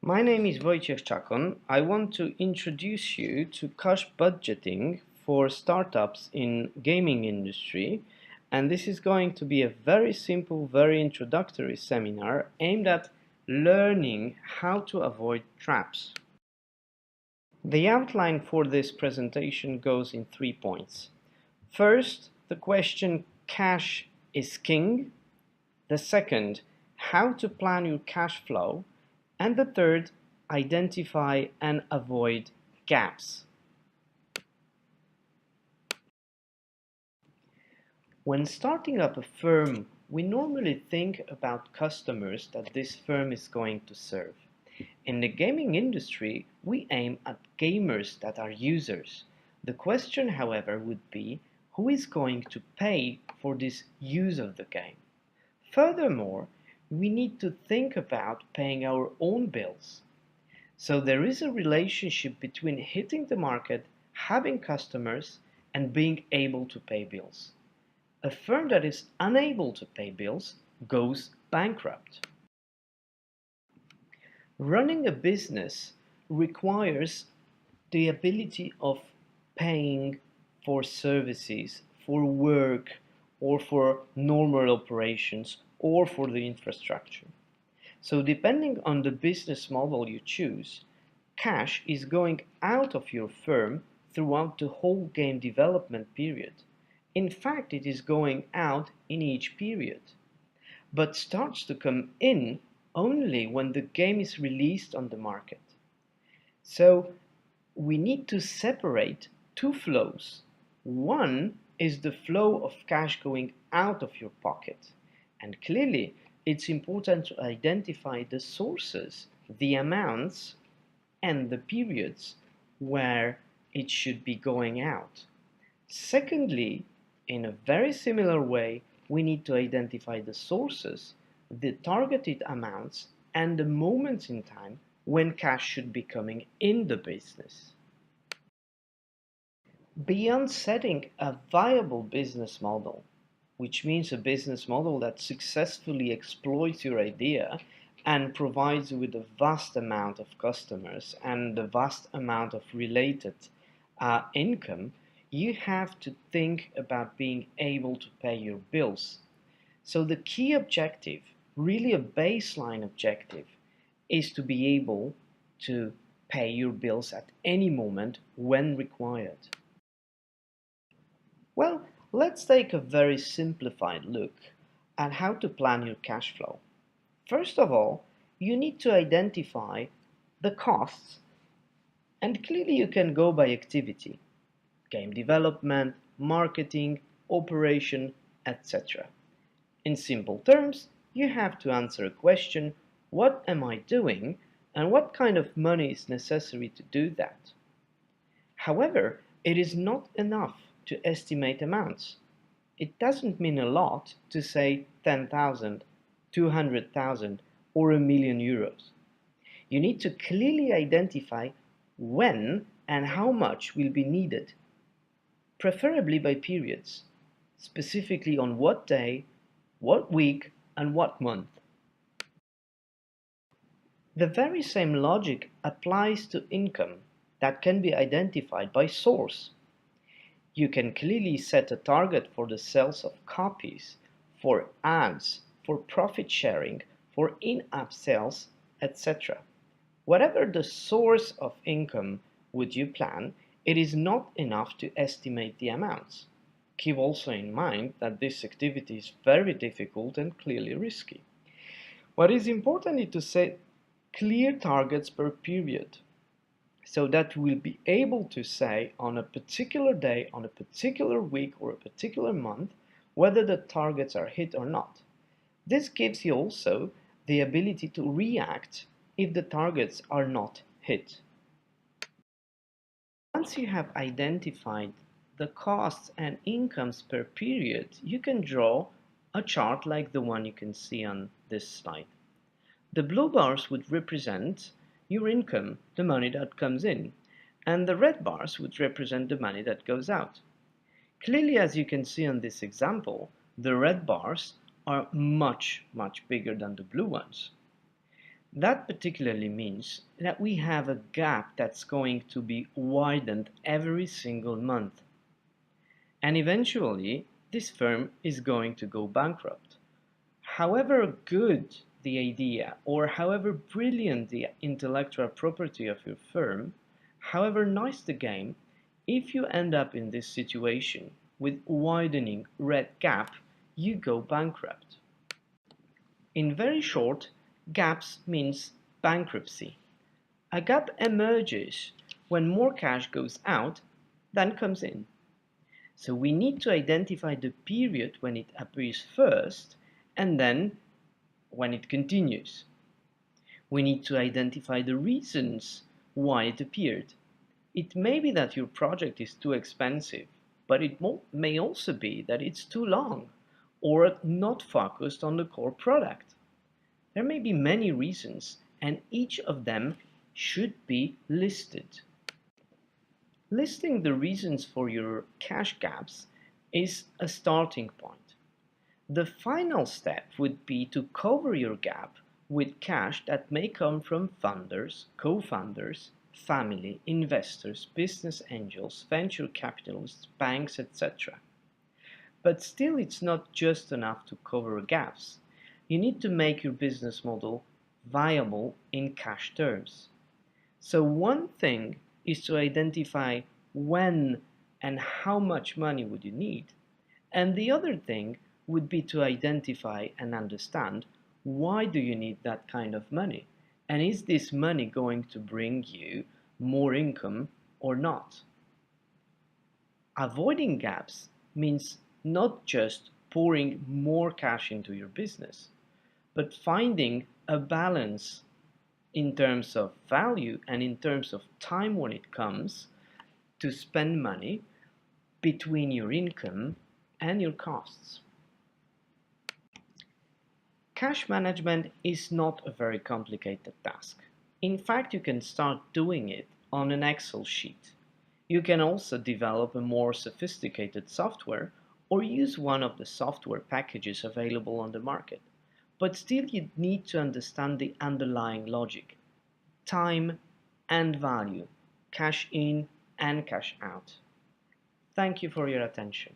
My name is Wojciech Czakon. I want to introduce you to cash budgeting for startups in gaming industry, and this is going to be a very simple, very introductory seminar aimed at learning how to avoid traps. The outline for this presentation goes in 3 points. First, the question cash is king. The second, how to plan your cash flow. And the third, identify and avoid gaps. When starting up a firm, we normally think about customers that this firm is going to serve. In the gaming industry, we aim at gamers that are users. The question, however, would be who is going to pay for this use of the game? Furthermore, we need to think about paying our own bills. So there is a relationship between hitting the market, having customers, and being able to pay bills. A firm that is unable to pay bills goes bankrupt. Running a business requires the ability of paying for services, for work, or for normal operations, or for the infrastructure. So depending on the business model you choose, cash is going out of your firm throughout the whole game development period. In fact, it is going out in each period, but starts to come in only when the game is released on the market. So we need to separate two flows. One is the flow of cash going out of your pocket, and clearly it's important to identify the sources, the amounts, and the periods where it should be going out. Secondly, in a very similar way, we need to identify the sources, the targeted amounts, and the moments in time when cash should be coming in the business. Beyond setting a viable business model, which means a business model that successfully exploits your idea and provides you with a vast amount of customers and a vast amount of related income, you have to think about being able to pay your bills. So the key objective, really a baseline objective, is to be able to pay your bills at any moment when required. Well, let's take a very simplified look at how to plan your cash flow. First of all, you need to identify the costs, and clearly you can go by activity: game development, marketing, operation, etc. In simple terms, you have to answer a question: what am I doing and what kind of money is necessary to do that? However, it is not enough to estimate amounts. It doesn't mean a lot to say 10,000, 200,000 or €1,000,000. You need to clearly identify when and how much will be needed, preferably by periods, specifically on what day, what week, and what month. The very same logic applies to income that can be identified by source. You can clearly set a target for the sales of copies, for ads, for profit sharing, for in-app sales, etc. Whatever the source of income would you plan, it is not enough to estimate the amounts. Keep also in mind that this activity is very difficult and clearly risky. What is important is to set clear targets per period, so that we'll be able to say on a particular day, on a particular week, or a particular month, whether the targets are hit or not. This gives you also the ability to react if the targets are not hit. Once you have identified the costs and incomes per period, you can draw a chart like the one you can see on this slide. The blue bars would represent your income, the money that comes in, and the red bars would represent the money that goes out. Clearly, as you can see on this example, the red bars are much bigger than the blue ones. That particularly means that we have a gap that's going to be widened every single month. And eventually, this firm is going to go bankrupt. However good the idea or however brilliant the intellectual property of your firm, however nice the game, if you end up in this situation with widening red gap, you go bankrupt. In very short, gaps means bankruptcy. A gap emerges when more cash goes out than comes in. So we need to identify the period when it appears first and then when it continues. We need to identify the reasons why it appeared. It may be that your project is too expensive, but it may also be that it's too long or not focused on the core product. There may be many reasons, and each of them should be listed. Listing the reasons for your cash gaps is a starting point. The final step would be to cover your gap with cash that may come from funders, co-founders, family, investors, business angels, venture capitalists, banks, etc. But still, it's not just enough to cover gaps. You need to make your business model viable in cash terms. So one thing is to identify when and how much money would you need. And the other thing would be to identify and understand why do you need that kind of money? And is this money going to bring you more income or not? Avoiding gaps means not just pouring more cash into your business, but finding a balance in terms of value and in terms of time when it comes to spend money between your income and your costs. Cash management is not a very complicated task. In fact, you can start doing it on an Excel sheet. You can also develop a more sophisticated software or use one of the software packages available on the market. But still, you need to understand the underlying logic: time and value, cash in and cash out. Thank you for your attention.